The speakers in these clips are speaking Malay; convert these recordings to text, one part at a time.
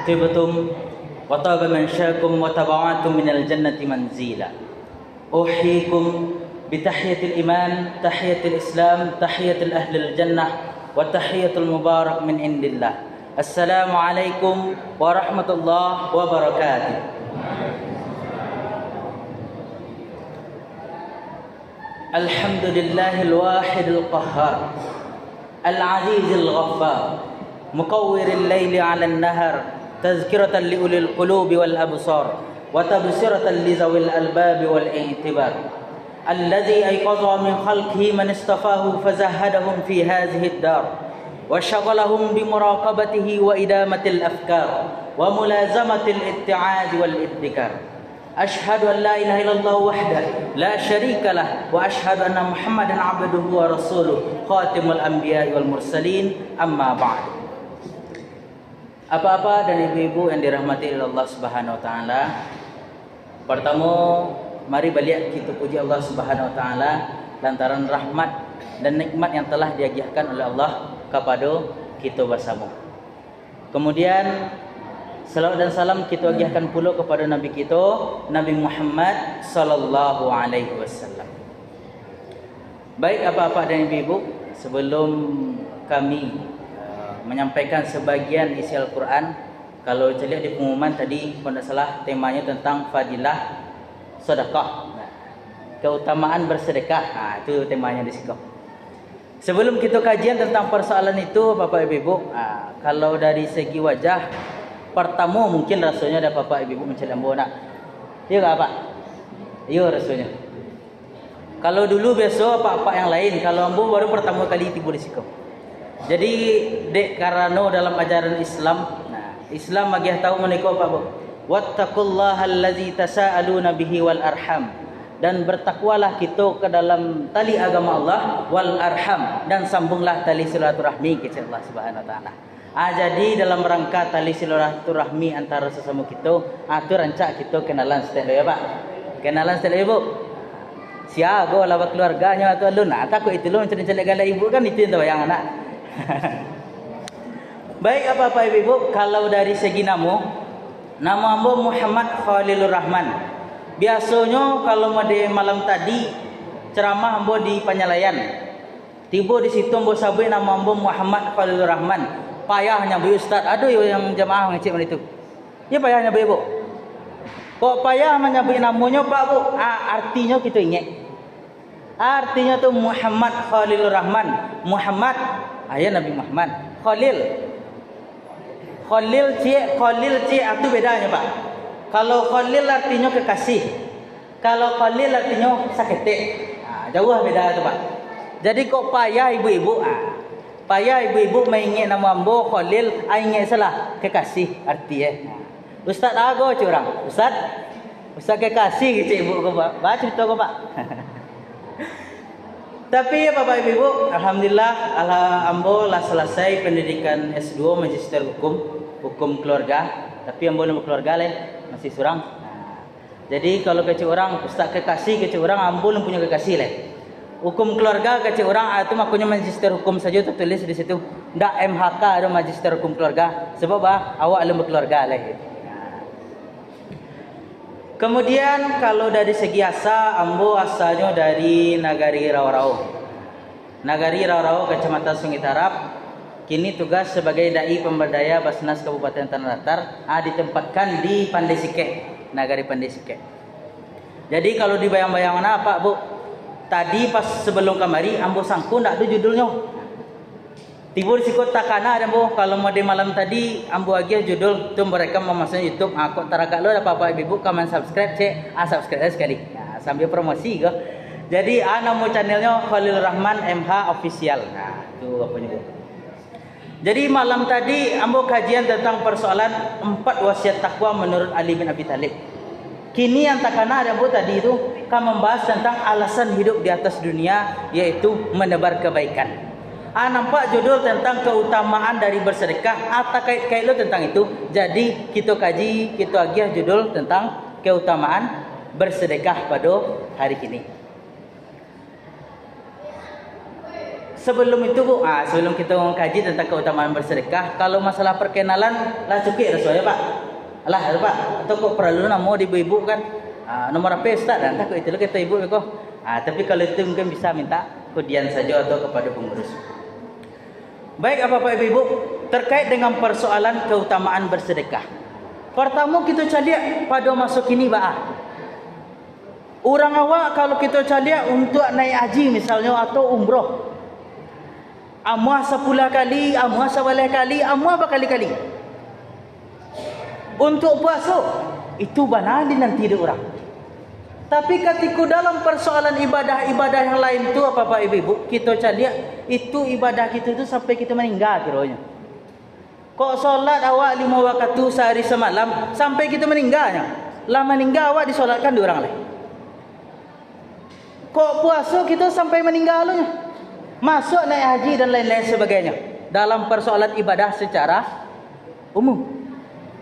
طبتم وطاب منشاكم وتبوأتم من الجنة منزلا. أحييكم بتحية الإيمان، تحية الإسلام، تحية أهل الجنة، وتحية المبارك من عند الله. السلام عليكم ورحمة الله وبركاته. الحمد لله الواحد القهار العزيز الغفار مكور الليل على النهر تذكرة لأولي القلوب والأبصار وتبصرة لذوي الألباب والاعتبار الذي أيقظ من خلقه من اصطفاه فزهدهم في هذه الدار وشغلهم بمراقبته وإدامة الأفكار وملازمة الاتعاظ والادكار. أشهد أن لا إله إلا الله وحده لا شريك له وأشهد أن محمدا عبده ورسوله خاتم الأنبياء والمرسلين. أما بعد. Apa-apa dan ibu-ibu yang dirahmati oleh Allah Subhanahu wa taala. Pertama, mari balik kita puji Allah Subhanahu wa taala lantaran rahmat dan nikmat yang telah diagiahkan oleh Allah kepada kita bersama. Kemudian salawat dan salam kita agiahkan pula kepada Nabi kita, Nabi Muhammad sallallahu alaihi wasallam. Baik apa-apa dan ibu-ibu, sebelum kami menyampaikan sebagian isi Al-Quran, kalau saya lihat di pengumuman tadi, kalau tidak salah temanya tentang fadilah sedekah, keutamaan bersedekah. Itu temanya di situ. Sebelum kita kajian tentang persoalan itu, Bapak Ibu, kalau dari segi wajah, pertama mungkin rasanya ada Bapak Ibu mencari ambo nak. Ya tak Pak? Ya rasanya. Kalau dulu biasa apa-apa yang lain, kalau ambo baru pertama kali tiba di situ. Jadi dek karena dalam ajaran Islam, Islam bagi tahu menika apa Bu? Wattaqullaha allazi tasaaluna bihi wal arham. Dan bertakwalah kita ke dalam tali agama Allah wal arham, dan sambunglah tali silaturahmi kepada Allah Subhanahu wa taala. Jadi dalam rangka tali silaturahmi antara sesama kita, tu rancak kita kenalan setelah ya Pak. Kenalan setelah ibu. Siago lawak keluarganya tu alun. Takut itu lu mencari-cari gala ibu kan itu yang anak. Baik apa-apa ibu, kalau dari segi nama ambo Muhammad Khalilur Rahman. Biasanya kalau di malam tadi ceramah ambo di Panyalayan, tiba di situ ambo sabui nama ambo Muhammad Khalilur Rahman. Payahnya bu Ustaz, aduh yang jamaah ngecek itu. Ya payahnya bu ibu. Kok payah menyebut namanya Pak Bu? Artinya kita ingat. Artinya tu Muhammad Khalilur Rahman. Muhammad ayah Nabi Muhammad. Khalil cik itu bedanya Pak. Kalau Khalil artinya kekasih, kalau Khalil artinya sakete. Jauh beda tu Pak. Jadi kok payah ibu-ibu, payah ibu-ibu mengingat nama ambo Khalil, ingat salah kekasih artinya. Ustaz ago curang. Ustaz kekasih cik ibu ko Pak. Baca cerita ko Pak. Tapi ya Bapak Ibu, alhamdulillah ambo lah selesai pendidikan S2 Magister Hukum Keluarga, tapi ambo belum keluarga masih surang. Jadi kalau kecil orang ustaz kekasih kecil orang ambo belum punya kekasih Hukum keluarga kecil orang itu makanya Magister Hukum saja tertulis di situ. Ndak MHK ada Magister Hukum Keluarga. Sebab awak belum berkeluarga Kemudian kalau dari segi ambo asalnya dari Nagari Rawarau. Nagari Rawarau, Kecamatan Sungai Tarap. Kini tugas sebagai dai pemberdaya Basnas Kabupaten Tanah Datar, ditempatkan di Pandai Sike, Nagari Pandai Sike. Jadi kalau dibayang-bayang mana Pak Bu? Tadi pas sebelum kamari ambo sangku ndak ada judulnya. Tibur sikut takana ada bu. Kalau mau di malam tadi ambu agiah judul tu mereka memasang YouTube. Kok tarakat lo ada apa-apa ibu kaman subscribe cek. Subscribe sekali. Sambil promosi ke. Jadi nama channelnya Khalil Rahman MH Official. Tu apa ni bu. Jadi malam tadi ambu kajian tentang persoalan 4 wasiat takwa menurut Ali bin Abi Thalib. Kini yang takana ada bu tadi itu kan membahas tentang alasan hidup di atas dunia, yaitu menebar kebaikan. Nampak judul tentang keutamaan dari bersedekah. Tak kait-kait lo tentang itu. Jadi kita kaji, kita agiah judul tentang keutamaan bersedekah pada hari ini. Sebelum itu Bu, sebelum kita mengkaji tentang keutamaan bersedekah, kalau masalah perkenalan lah cukup Rasul ya Pak. Alah ya Pak, atau kok perlu nama di ibu kan? Nomor apa Ustaz? Dan takut itu kata ibu kok. Tapi kalau itu mungkin bisa minta kudian saja atau kepada pengurus. Baik Bapak Ibu, terkait dengan persoalan keutamaan bersedekah. Pertama kita cari pada masuk ini orang awak kalau kita cari untuk naik haji misalnya atau umroh. Amah 10 kali, amah 11 kali, amah berkali-kali. Untuk puasa, itu benar nanti ada orang. Tapi ketika dalam persoalan ibadah-ibadah yang lain tu apa ibu, kita cari itu ibadah kita tu sampai kita meninggal kiranya. Kok solat awak 5 waktu sehari semalam sampai kita meninggalnya. Lah meninggal awak disolatkan di orang lain. Kok puasa kita sampai meninggalnya. Masuk naik haji dan lain-lain sebagainya dalam persoalan ibadah secara umum.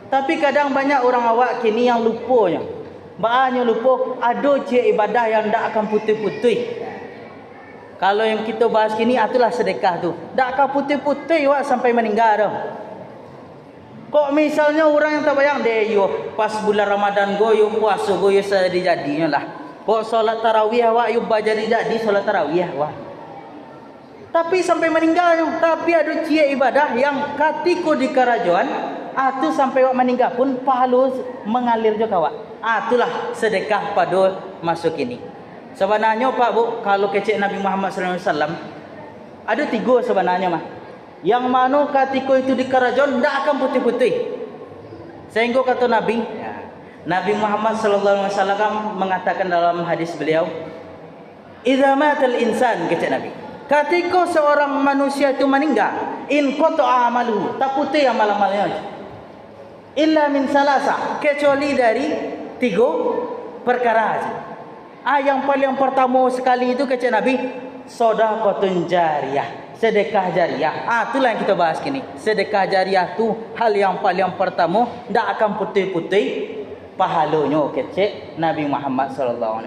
Tapi kadang banyak orang awak kini yang lupanya. Banyak lupa ada je ibadah yang tak akan putih-putih. Kalau yang kita bahas kini itulah sedekah tu. Tak akan putih-putih awak sampai meninggal dah. Kok misalnya orang yang tak bayang deh yo pas bulan Ramadan go yo puasa go yo jadi-jadinya lah. Kok solat tarawih awak yo jadi solat tarawih awak. Tapi sampai meninggalnya. Tapi ada cie ibadah yang ketika di kerajaan itu sampai awak meninggal pun pahala mengalir juga awak. Itulah sedekah pada masuk ini. Sebenarnya Pak Bu, kalau kecik Nabi Muhammad SAW ada 3 sebenarnya mah. Yang mana ketika itu di kerajaan tidak akan putih-putih. Sehingga kata Nabi, Nabi Muhammad SAW mengatakan dalam hadis beliau, "Idza matal insan," kata Nabi. Ketika seorang manusia itu meninggal, in qata'a amaluhu, tak putih amal-amalnya. Illa min salasa, kecuali dari 3 perkara saja. Yang paling pertama sekali itu kata Nabi, sedekahun jariyah, sedekah jariyah. Itulah yang kita bahas kini. Sedekah jariyah tu hal yang paling pertama, tak akan putih-putih pahalanya kata Nabi Muhammad SAW.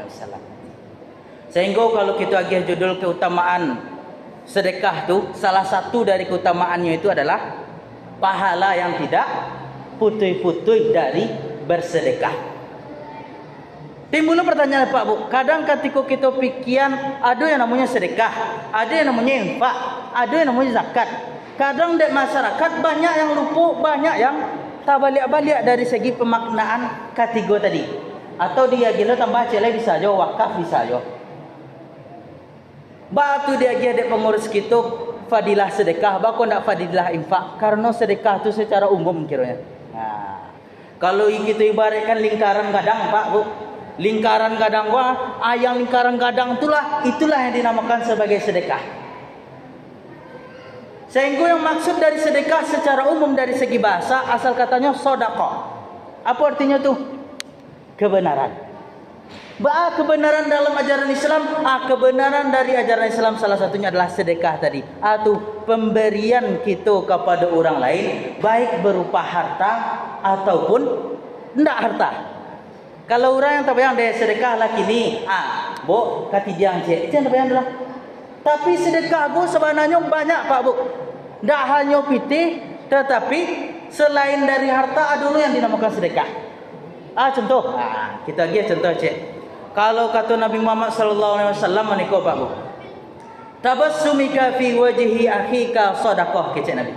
Sehingga kalau kita agih judul keutamaan sedekah tu, salah satu dari keutamaannya itu adalah pahala yang tidak putih-putih dari bersedekah. Timbul pertanyaan Pak Bu, kadang ketika kita pikiran ada yang namanya sedekah, ada yang namanya infak, ada yang namanya zakat. Kadang di masyarakat banyak yang lupa, banyak yang tak balik-balik dari segi pemaknaan ketiga tadi. Atau dia gila tambah celai bisa aja, wakaf bisa aja. Batu dia ada pengurus kita fadilah sedekah, bakon tak fadilah infak, karena sedekah tu secara umum kiranya. Kalau kita ibaratkan lingkaran gadang Pak Bu, lingkaran gadang yang lingkaran gadang itulah yang dinamakan sebagai sedekah. Sehingga yang maksud dari sedekah secara umum dari segi bahasa asal katanya sedekah. Apa artinya tu? Kebenaran. Kebenaran dalam ajaran Islam, kebenaran dari ajaran Islam salah satunya adalah sedekah tadi, atau pemberian kita kepada orang lain, baik berupa harta ataupun tidak harta. Kalau orang yang tak bayang dia sedekah lah kini, bo kati diang cek, jangan bayang dah. Tapi sedekah bu sebenarnya banyak Pak Bu. Tak hanya pitih, tetapi selain dari harta ada dulu yang dinamakan sedekah. Contoh, kita lagi contoh cek. Kalau kata Nabi Muhammad SAW menikah Pak Bu, tabassumika fi wajhi akhika sadaqah, kata Nabi.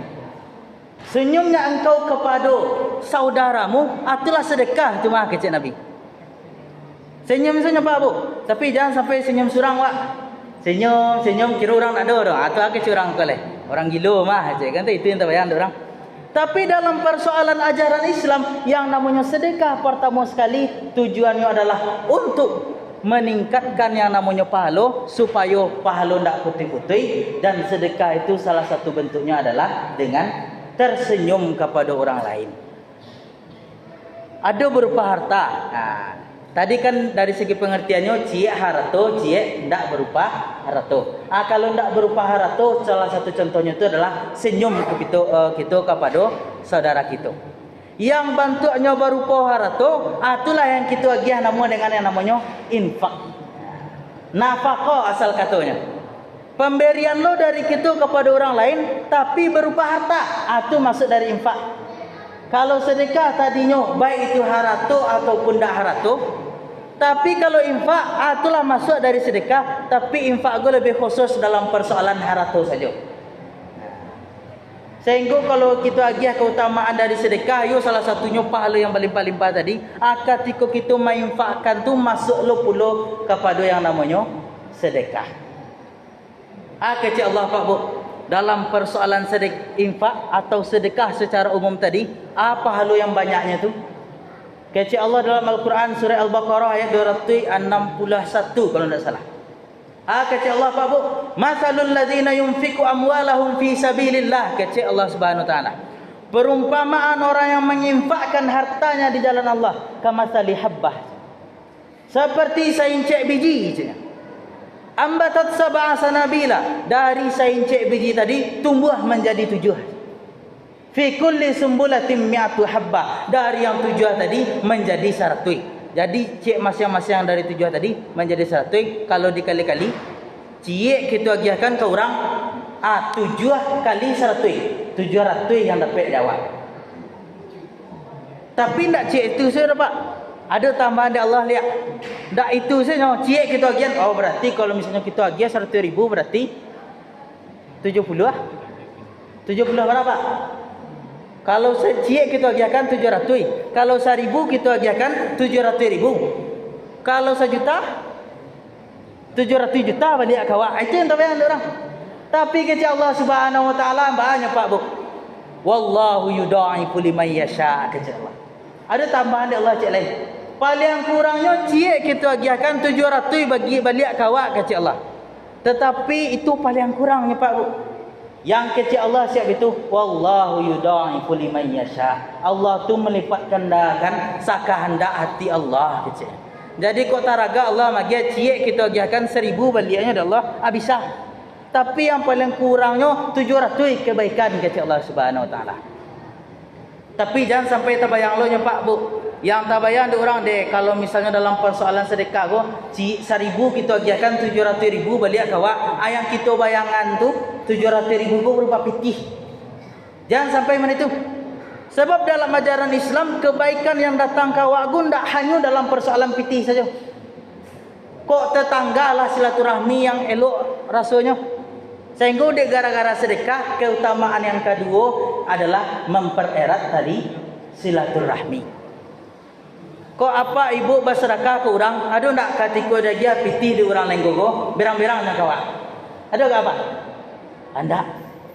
Senyumnya engkau kepada saudaramu itulah sedekah, cuma kata Nabi. Senyum Pak Bu, tapi jangan sampai senyum surang Pak. Senyum kira orang tak ada orang. Atau aku curang kali. Orang gila mah cik kan itu yang tak bayang orang. Tapi dalam persoalan ajaran Islam yang namanya sedekah pertama sekali tujuannya adalah untuk meningkatkan yang namanya pahala supaya pahala tidak putih-putih, dan sedekah itu salah satu bentuknya adalah dengan tersenyum kepada orang lain. Ada berupa harta. Tadi kan dari segi pengertiannya cie harato, cie tidak berupa harato. Kalau tidak berupa harato, salah satu contohnya itu adalah senyum kita kepada saudara kita. Yang bentuknya berupa harato, itulah yang kita agih nama dengan yang namanya infak. Nafkah asal katanya. Pemberian lo dari kita kepada orang lain tapi berupa harta, itu masuk dari infak. Kalau sedekah tadinya baik itu harato ataupun tak harato, tapi kalau infak itulah masuk dari sedekah, tapi infak gue lebih khusus dalam persoalan harato saja. Sehingga kalau kita agiah keutamaan dari sedekah, yo salah satunya pahala yang berlimpah-limpah tadi, ketika kita menginfakkan tu masuk lo pula kepada yang namanya sedekah. Kecil Allah Pak Bu, dalam persoalan infak atau sedekah secara umum tadi, apa pahala yang banyaknya tu? Kecil Allah dalam Al-Quran surah Al-Baqarah ayat 261 kalau tidak salah. Kata Allah Pak Bu, masalul ladzina yunfiqu amwalahum fi sabilillah, kata Allah Subhanahu wa taala. Perumpamaan orang yang menginfakkan hartanya di jalan Allah, kamathali habbah. Seperti saincek biji. Ambatat sab'a sanabila, dari saincek biji tadi tumbuh menjadi 7. Fi kulli sumbulatin mi'atu habbah, dari yang 7 tadi menjadi 100. Jadi cik masing-masing dari 7 tadi menjadi 100. Kalau dikali-kali, cik kita agiahkan ke orang 7 kali 100, 700 yang dapat jawab. Tapi tak cik itu saya dapat, ada tambahan dari Allah lihat. Tak itu saja, cik kita agihan. Oh berarti kalau misalnya kita agiah 100,000 berarti 70 lah. 70 berapa? Kalau cik kita agiahkan 700, kalau 1,000 kita agiahkan 700,000. Kalau 1 juta, 700 juta balik kawan. Itu yang terbayang orang. Tapi kata Allah Subhanahu wa taala banyak Pak Bu. Wallahu yudha'ifu liman yasha, kata Allah. Ada tambahan dari Allah cik lain. Paling kurangnya cik kita agiahkan 700 bagi balik kawan, kata Allah. Tetapi itu paling kurangnya Pak Bu. Yang kecil Allah siap itu, wallahu yudha'ifu liman yasha. Allah tu melipat gandakan sakahandak hati Allah kecil. Jadi kok taraga Allah magi cik kita agiahkan 1,000 baliknya dari Allah, bisa. Tapi yang paling kurangnya 700 kebaikan kecil Allah Subhanahu wa taala. Tapi jangan sampai terbayang lo nya Pak Bu. Yang terbayang ada orang deh, kalau misalnya dalam persoalan sedekah go, 1,000 kita agiahkan 700,000 balik kawan. Yang kita bayangan tu 700,000 berupa pitih. Jangan sampai mana itu. Sebab dalam ajaran Islam, kebaikan yang datang kawan go tak hanya dalam persoalan pitih saja. Kok tetanggalah silaturahmi yang elok rasanya. Sehingga dia gara-gara sedekah, keutamaan yang kedua adalah mempererat tadi silaturahmi. Kok apa ibu bersedekah ke orang, ada tak ketika dia pitih di orang lain gogo, berang-berangnya kawan? Ada ke apa? Anda,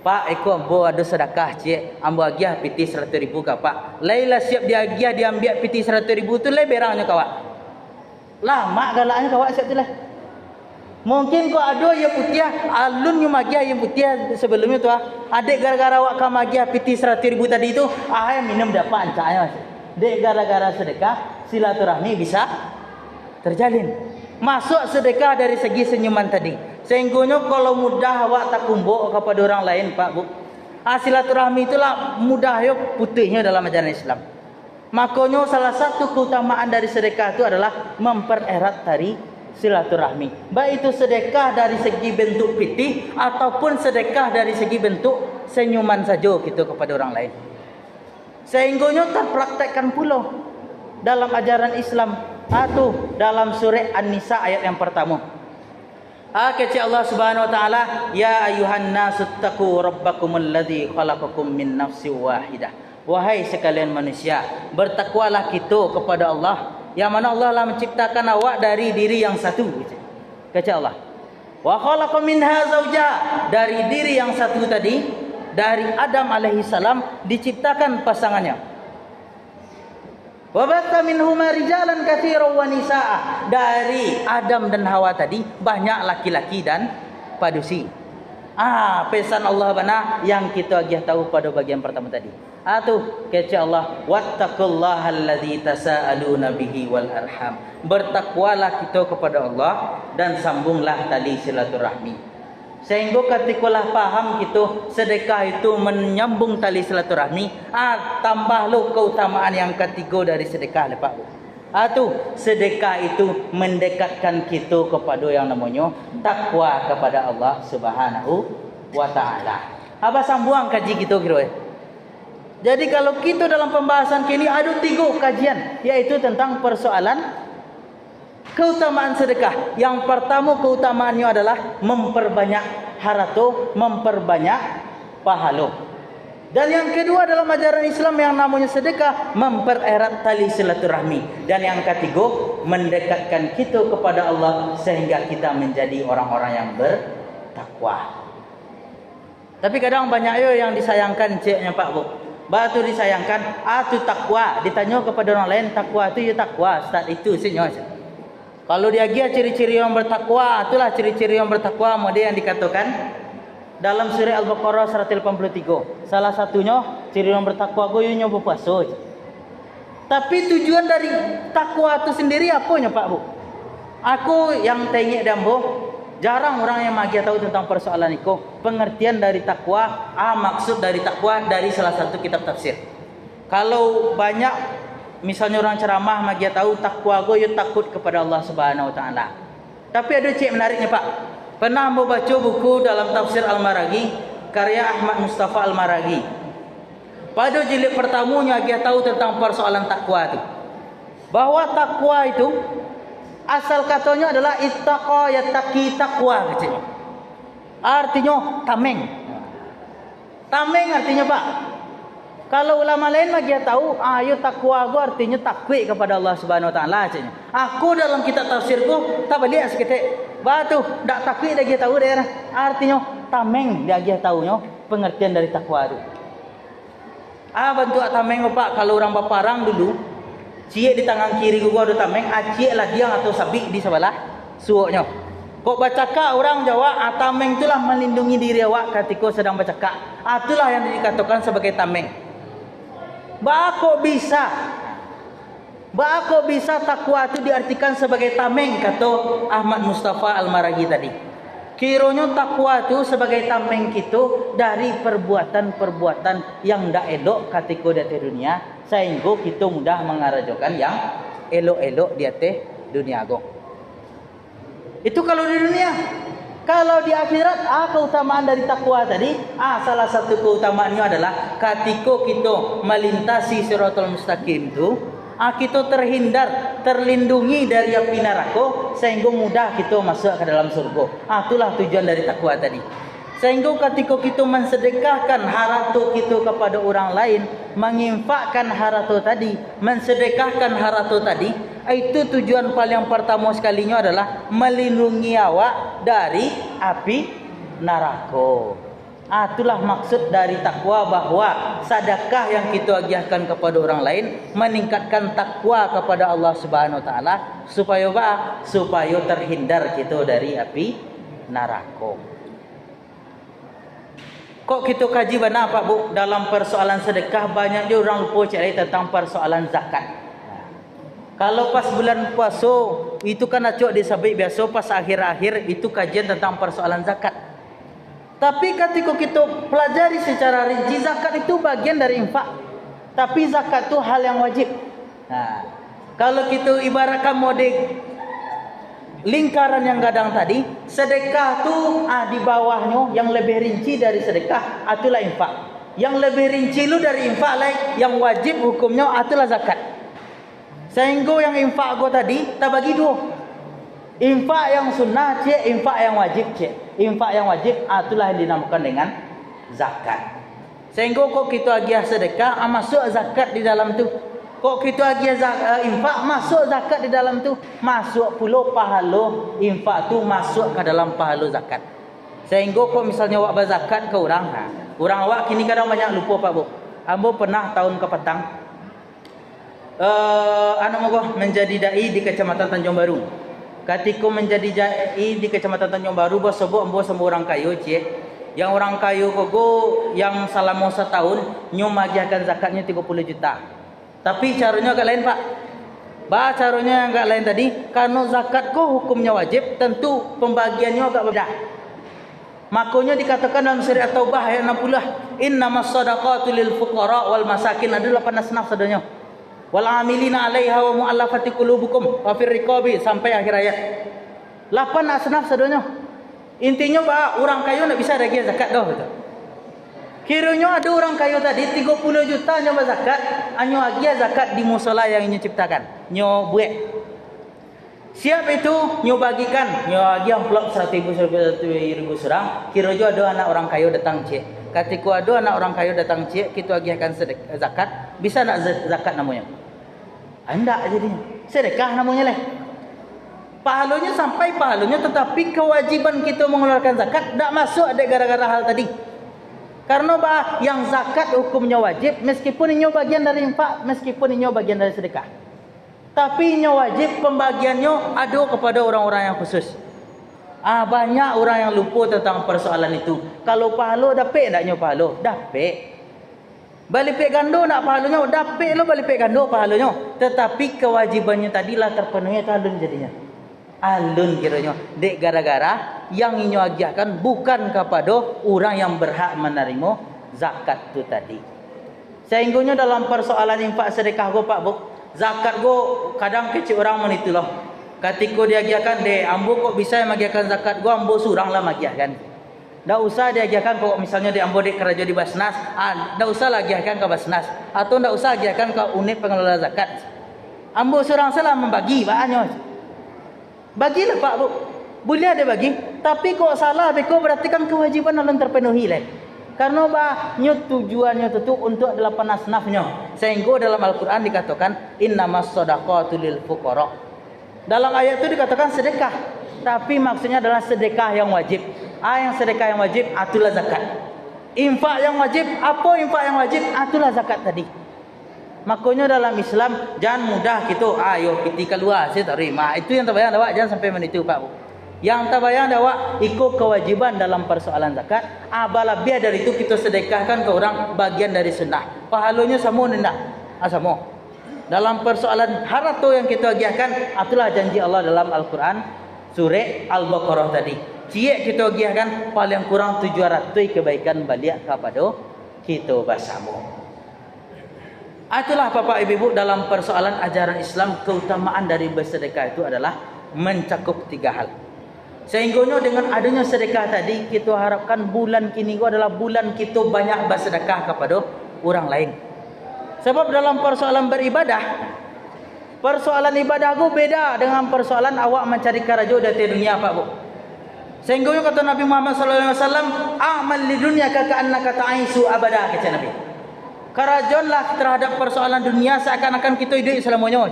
Pak, ikut ambo ada sedekah cik, ambo agiah pitih 100,000 ke Pak. Laila siap dia agiah, dia ambil pitih 100,000 tu lai berangnya kawan. Lama galaknya kawan siap tu lah. Mungkin kau ada yang putih, alun yang magia yang putih sebelumnya tu adik gara-gara awak kam magia pitih 100,000 tadi tu, yang minum dapat ancanya. Dek gara-gara sedekah silaturahmi bisa terjalin. Masuk sedekah dari segi senyuman tadi. Sehingga kalau mudah awak tak kumbuk kepada orang lain Pak Bu. Silaturahmi itulah mudah yo putihnya dalam ajaran Islam. Makanya salah satu keutamaan dari sedekah itu adalah mempererat tadi silaturahmi. Baik itu sedekah dari segi bentuk pitih ataupun sedekah dari segi bentuk senyuman saja kita kepada orang lain. Sehingganya terpraktekkan pula dalam ajaran Islam. Itu dalam surah An-Nisa ayat yang pertama. Kata Allah Subhanahu wa taala, ya ayuhan nasu taqu rabbakumul ladzi khalaqakum min nafsin wahidah. Wahai sekalian manusia, bertakwalah kita kepada Allah yang mana Allah telah menciptakan awak dari diri yang satu. Kata Allah, wa khalaqa minha zawjaha, dari diri yang satu tadi, dari Adam alaihi salam diciptakan pasangannya. Wa batha minhuma rijalan katsiran wa nisaa, dari Adam dan Hawa tadi banyak laki-laki dan padusi. Pesan Allah bana yang kita agih tahu pada bagian pertama tadi. Tu kata Allah, wattaqullaha allazi tasaaluna bihi wal arham. Bertakwalah kita kepada Allah dan sambunglah tali silaturahmi. Sehingga ketikalah faham kita sedekah itu menyambung tali silaturahmi, tambahlah keutamaan yang ketiga dari sedekah Pak Bu. Sedekah itu mendekatkan kita kepada yang namanya takwa kepada Allah Subhanahu wa taala. Apa sambung kaji kita kira. Jadi kalau kita dalam pembahasan kini ada 3 kajian, iaitu tentang persoalan keutamaan sedekah. Yang pertama keutamaannya adalah memperbanyak harta, memperbanyak pahala. Dan yang kedua dalam ajaran Islam yang namanya sedekah, mempererat tali silaturahmi. Dan yang ketiga, mendekatkan kita kepada Allah sehingga kita menjadi orang-orang yang bertakwa. Tapi kadang banyak yang disayangkan ceknya Pak Bu. Batu disayangkan, tu takwa. Ditanya kepada orang lain, takwa itu ya takwa. Start itu senyum. Kalau dia ciri-ciri yang bertakwa, itulah ciri-ciri yang bertakwa. Model yang dikatakan dalam surah Al-Baqarah 183. Salah satunya ciri yang bertakwa goyonya berpuasa. Tapi tujuan dari takwa itu sendiri apanya Pak Bu? Aku yang tengok dambo, jarang orang yang magia tahu tentang persoalan itu. Pengertian dari takwa, maksud dari takwa dari salah satu kitab tafsir. Kalau banyak misalnya orang ceramah magia tahu takwa goyo takut kepada Allah Subhanahu wa taala. Tapi ada menariknya Pak. Pernah membaca buku dalam tafsir Al-Maraghi karya Ahmad Mustafa Al-Maraghi. Pada jilid pertamanya dia tahu tentang persoalan takwa itu. Bahwa takwa itu asal katanya adalah ittaqa yattaqi taqwa katanya. Artinya tameng. Tameng artinya Pak. Kalau ulama lain mah dia tahu, ayo takwa itu artinya takwik kepada Allah Subhanahu wa taala katanya. Aku dalam kitab tafsirku tak balik seketik. Batu dak takwik dah dia tahu daerah. Artinya tameng dia tahunya pengertian dari takwa itu. Bentuk tameng Pak kalau orang baparang dulu, cie di tangan kiri gua ada tameng, cie lah dia atau sabik di sebelah suoknya. Kok bacaka orang Jawa, tameng itulah melindungi diri awak ketika sedang bacaka. Itulah yang dikatakan sebagai tameng. Bako bisa takwa itu diartikan sebagai tameng, kata Ahmad Mustafa Al-Maraghi tadi. Kiranya takwa itu sebagai tameng kita dari perbuatan-perbuatan yang tidak elok ketika di dunia, sehingga kita mudah mengarajokan yang elok-elok di atas dunia go. Itu kalau di dunia. Kalau di akhirat, keutamaan dari takwa tadi, salah satu keutamaannya adalah ketika kita melintasi Shiratal Mustaqim itu, kita terlindungi dari api neraka sehingga mudah kita masuk ke dalam surga. Itulah tujuan dari takwa tadi. Sehingga ketika kita mensedekahkan harta kita kepada orang lain, menginfakkan harta tadi, mensedekahkan harta tadi, itu tujuan paling pertama sekalinya adalah melindungi awak dari api neraka. Itulah maksud dari takwa, bahwa sedekah yang kita agiahkan kepada orang lain meningkatkan takwa kepada Allah Subhanahu wa taala supaya terhindar kita dari api neraka. Kok kita kaji benar Pak Bu dalam persoalan sedekah, banyak juga orang lupa cerita tentang persoalan zakat. Kalau pas bulan puasa itu kan acok disabik biasa, pas akhir-akhir itu kajian tentang persoalan zakat. Tapi ketika kita pelajari secara rinci, zakat itu bagian dari infak. Tapi zakat itu hal yang wajib. Kalau kita ibaratkan model lingkaran yang gadang tadi, sedekah tu di bawahnya yang lebih rinci dari sedekah itulah infak. Yang lebih rinci lu dari infak lain yang wajib hukumnya itulah zakat. Sehingga yang infak gua tadi tak bagi dua. Infak yang sunnah cek, infak yang wajib cek. Infak yang wajib itulah yang dinamakan dengan zakat. Sehingga kok kita agiah sedekah masuk zakat di dalam tu. Kok kita agiah infak masuk zakat di dalam tu, masuk pula pahala infak tu masuk ke dalam pahala zakat. Sehingga kok misalnya awak berzakat ke orang, orang awak kini kadang banyak lupa Pak Bu. Ambo pernah tahun ke petang menjadi dai di Kecamatan Tanjung Baru. Ketika menjadi dai di Kecamatan Tanjung Baru, bos sebut ambo sama orang kayu cik. Yang orang kayu kogo yang selama setahun nyum agiahkan zakatnya 30 juta. Tapi caranya agak lain Pak. Caranya agak lain tadi. Karena zakat ko hukumnya wajib, tentu pembagiannya agak berbeda. Makanya dikatakan dalam surah At-Taubah ayat 60, innamas shadaqatu lil fuqara wal masakin. Ada 8 asnaf sadanya. Wal amilina 'alaiha wa mu'allafati qulubukum wa fir riqabi sampai akhir ayat. 8 asnaf sadonyo. Intinya bah orang kaya nak bisa bagi zakat dah betul. Kiranya ada orang kaya tadi 30 juta nyoba zakat, anyo agi zakat di musala yang inyo ciptakan. Nyo buat. Siap itu nyo bagikan, nyo agi amplop 100,000 serang. Kiranya ada anak orang kaya datang cik. Ketika ada anak orang kaya datang cik, kita agi akan zakat, bisa nak zakat namanya? Anda jadinya. Sedekah namanya lah. Pahalanya sampai pahalanya, tetapi kewajiban kita mengeluarkan zakat tak masuk ada gara-gara hal tadi. Karena bah yang zakat hukumnya wajib, meskipun ini bagian dari infak, meskipun ini bagian dari sedekah. Tapi ini wajib pembagiannya ada kepada orang-orang yang khusus. Banyak orang yang lupa tentang persoalan itu. Kalau pahala dapat tak nyo pahala? Dapat. Balipik gando nak pahalanya, dapat lo balipik gando pahalanya. Tetapi kewajibannya tadilah terpenuhi kalun jadinya. Alun kiranya dek gara-gara yang inyo agiakan bukan kepada orang yang berhak menerima zakat tu tadi. Sehingga dalam persoalan infak sedekah go Pak Bu, zakat go kadang kecil orang menitulah. Ketika dia agiakan dek ambo kok bisa magiakan zakat go, ambo suranglah magiakan. Dak usah dia agiakan kok misalnya di ambo dek kerja di Basnas, dak usah lagi agiakan ke Basnas atau dak usah agiakan ke unit pengelola zakat. Ambo surang salah membagi bahannya. Bagilah Pak Bu. Boleh ada bagi. Tapi kok salah beko berarti kan kewajiban alam terpenuhi lah. Karena bahnya tujuannya itu untuk 8 asnafnya. Sehingga dalam Al-Quran dikatakan innamas shadaqatu lil fuqara. Dalam ayat itu dikatakan sedekah. Tapi maksudnya adalah sedekah yang wajib. Yang sedekah yang wajib itulah zakat. Infak yang wajib, apa infak yang wajib? Itulah zakat tadi. Makanya dalam Islam jangan mudah kita ayo kita keluar saya terima. Itu yang terbayang awak, jangan sampai menipu Pak Bu. Yang terbayang awak ikut kewajiban dalam persoalan zakat, abala biar dari itu kita sedekahkan ke orang bagian dari sunnah. Pahalanya sama tidak? Sama. Dalam persoalan harta yang kita agiahkan, itulah janji Allah dalam Al-Quran surah Al-Baqarah tadi. Cie kita agiahkan paling kurang 700 kebaikan balik kepada kita bersama. Itulah Bapak Ibu dalam persoalan ajaran Islam, keutamaan dari bersedekah itu adalah mencakup 3 hal. Sehingga dengan adanya sedekah tadi, kita harapkan bulan kini itu adalah bulan kita banyak bersedekah kepada orang lain. Sebab dalam persoalan beribadah, persoalan ibadah itu beda dengan persoalan awak mencari karajo dari dunia Pak Bu. Sehingga kata Nabi Muhammad SAW, amal li dunia ka'annaka ta'isu abada, kata Nabi. Karajonlah terhadap persoalan dunia seakan-akan kita hidup selamanya.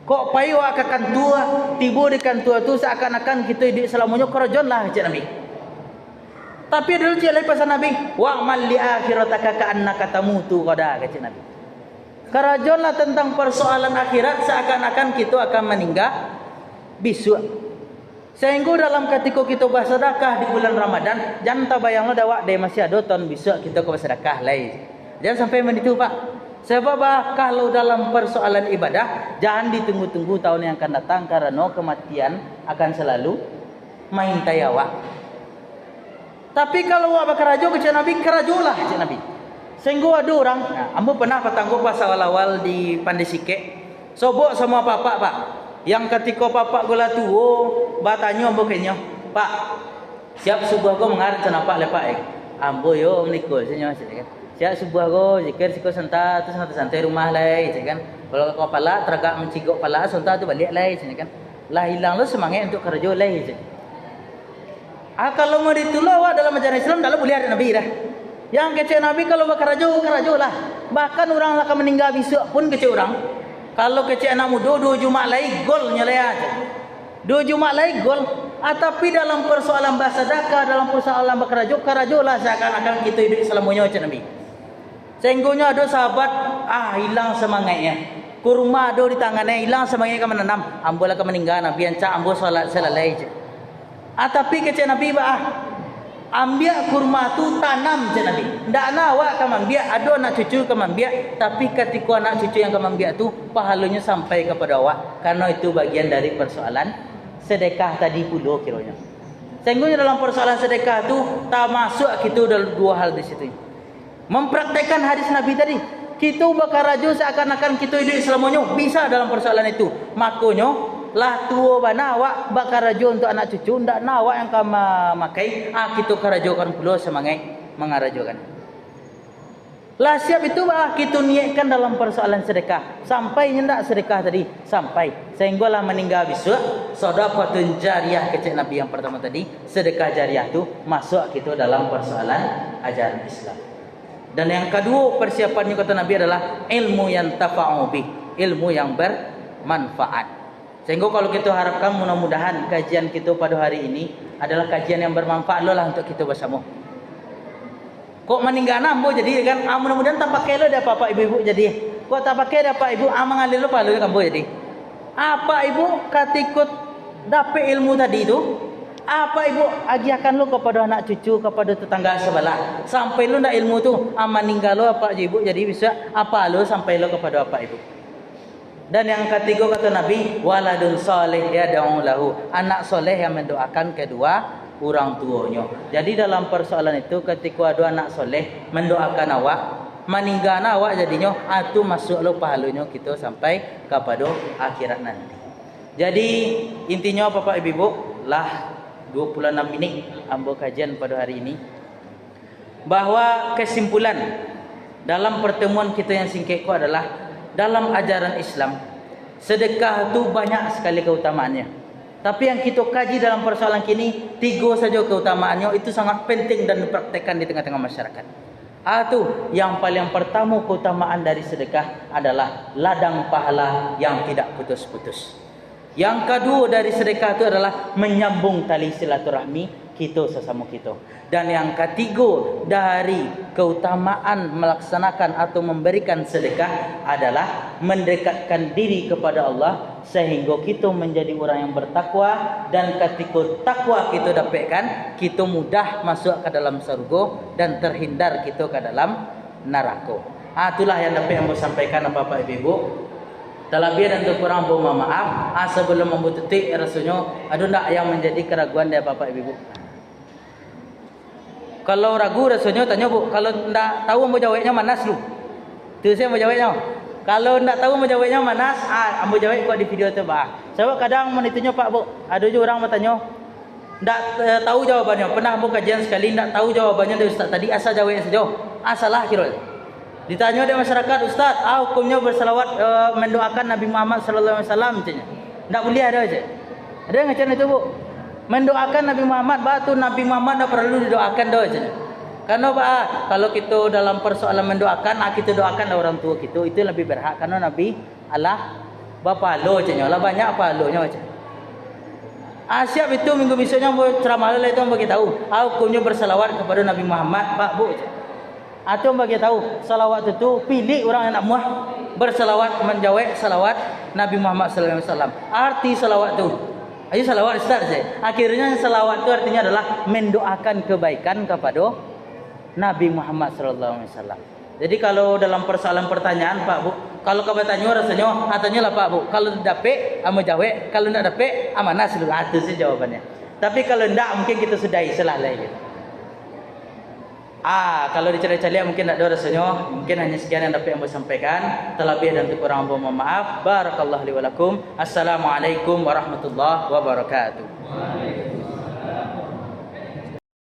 Kok payu akan tua, tiba di tua tu seakan-akan kita hidup selamanya. Karajonlah kata Nabi. Tapi dulu cik lain pasal Nabi, wa'mal li akhirataka ka'annaka tamutu qada, kata Nabi. Karajonlah tentang persoalan akhirat seakan-akan kita akan meninggal besok. Sehingga dalam ketika kita bersedekah di bulan Ramadan, jangan terbayanglah dawak dia masih ada tahun besok kita ke bersedekah lain. Jangan sampai menipu Pak. Sebab kalau dalam persoalan ibadah, jangan ditunggu-tunggu tahun yang akan datang karena kematian akan selalu main tayawak. Tapi kalau awak kerajo ke Nabi, kerajolah ke Nabi. Sehingga ada orang, ambo pernah patanggo pas awal-awal di Pandesike, sobok semua bapak Pak. Yang ketika bapak gula tuo, batanya ambo kenya, Pak, siap subuh go mengar kenapa lepak ambo yo menikul senyum kan. Siap subuh go zikir siko senta tu santai rumah lai kan. Kalau kepala teragak mencigok kepala senta tu balik lai kan. Lah hilang lo semangat untuk kerja lai. Kalau mau ditolak awak dalam ajaran Islam tak boleh ada Nabi dah. Yang kecil Nabi kalau berkerajo lah. Bahkan orang akan meninggal besok pun kecil orang. Kalau kecil anak muda 2 Jumat lagi golnya lah aja. 2 Jumat lagi gol. Tapi dalam persoalan bersedekah, dalam persoalan berkerajo lah seakan-akan kita hidup selamanya macam Nabi. Sehingga ada sahabat hilang semangatnya. Kurma ada di tangannya hilang semangatnya akan menanam. Ambo lah akan meninggal Nabi ancak ambo solat selalai je. Tapi kecil Nabi ambil kurma tu tanam je Nabi. Ndak nak awak akan ambil, ada anak cucu akan ambil, tapi ketika anak cucu yang akan ambil tu pahalanya sampai kepada awak, karena itu bagian dari persoalan sedekah tadi pula kiranya. Sehingga dalam persoalan sedekah tu tak masuk kita dalam 2 hal di situ. Mempraktekkan hadis Nabi tadi. Kita bakal rajo seakan-akan kita hidup selamanya. Bisa dalam persoalan itu. Makanya lah tua bana awak bakal rajo untuk anak cucu. Ndak nak awak yang kama makai. Kita karajokan pula semangat mengarajokan. Lah siap itu kita niatkan dalam persoalan sedekah. Sampai nyendak sedekah tadi. Sampai. Sehinggalah meninggal besok. Sedekah jariah kecil Nabi yang pertama tadi. Sedekah jariah tu masuk kita dalam persoalan ajaran Islam. Dan yang kedua persiapannya kata Nabi adalah ilmu yang tafa'u bih, ilmu yang bermanfaat. Sehingga kalau kita harapkan mudah-mudahan kajian kita pada hari ini adalah kajian yang bermanfaat lah untuk kita bersama. Kok meninggal nambo jadi kan? Mudah-mudahan tak pakai lo dah bapak ibu-ibu jadi. Kok tak pakai dah pak ibu mengalir lo palu kambo jadi. Apa ibu katikut dapat ilmu tadi itu? Apa ibu agiakan lu kepada anak cucu, kepada tetangga sebelah. Sampai lu nak ilmu tu, meninggal lu apa ibu jadi bisa apa lu sampai lu kepada apa ibu. Dan yang ketiga kata Nabi, waladun saleh yad'u lahu, anak soleh yang mendoakan kedua orang tuanya. Jadi dalam persoalan itu ketika ada anak soleh mendoakan awak, meninggal awak jadinya itu masuk lu pahalanya kita sampai kepada akhirat nanti. Jadi intinya Bapak Ibu lah 26 minit ambil kajian pada hari ini, bahawa kesimpulan dalam pertemuan kita yang singkat itu adalah dalam ajaran Islam sedekah itu banyak sekali keutamaannya. Tapi yang kita kaji dalam persoalan kini 3 saja keutamaannya, itu sangat penting dan dipraktekkan di tengah-tengah masyarakat. Itu yang paling pertama keutamaan dari sedekah adalah ladang pahala yang tidak putus-putus. Yang kedua dari sedekah itu adalah menyambung tali silaturahmi kita sesama kita. Dan yang ketiga dari keutamaan melaksanakan atau memberikan sedekah adalah mendekatkan diri kepada Allah sehingga kita menjadi orang yang bertakwa, dan ketika takwa kita dapatkan, kita mudah masuk ke dalam surga dan terhindar kita ke dalam neraka. Itulah yang dapat saya sampaikan Bapak Ibu. Terlebih dan kurang mohon maaf. Sebelum membutuhkan rasanya ada tak yang menjadi keraguan dari Bapak Ibu? Kalau ragu rasanya tanya bu. Kalau tak tahu mau jawabnya manas lu. Tu saya mau jawabnya. Kalau tak tahu mau jawabnya manas, mau jawab kok di video tu bah. Sebab kadang menitunya Pak Bu. Ada juga orang bertanya, tak tahu jawabannya. Pernah bu kajian sekali tak tahu jawabannya dari Ustaz tadi, asal jawabnya saja. Salah kira. Ditanya oleh masyarakat, Ustaz, hukumnya bersalawat mendoakan Nabi Muhammad sallallahu alaihi wasallam macamnya. Tak boleh ada aja. Ada yang macam itu, Bu. Mendoakan Nabi Muhammad, batu Nabi Muhammad tak perlu didoakan dah aja. Karena kalau kita dalam persoalan mendoakan, kita doakan orang tua kita, itu lebih berhak karena Nabi Allah bapa lo aja lah, banyak palonya aja. Siap itu minggu besoknya ceramah lah itu bagi tahu hukumnya bersalawat kepada Nabi Muhammad, Pak Bu aja. Atau bagi tahu salawat itu pilih orang yang nak muah bersalawat menjawab salawat Nabi Muhammad sallallahu alaihi wasallam. Arti salawat itu, ayo salawat start saja. Akhirnya salawat itu artinya adalah mendoakan kebaikan kepada Nabi Muhammad sallallahu alaihi wasallam. Jadi kalau dalam persoalan pertanyaan Pak Bu, kalau kau bertanya rasanya lah Pak Bu, kalau dapat amo jawab, kalau tidak dapat amanah seluruh itu sih jawabannya. Tapi kalau tidak mungkin kita sudahi salah lagi. Kalau dicari-cari mungkin tak ada rasanya. Mungkin hanya sekian yang dapat yang saya sampaikan. Terlebih dan kurang mohon maaf. Barakallahu li wa lakum. Assalamualaikum warahmatullahi wabarakatuh.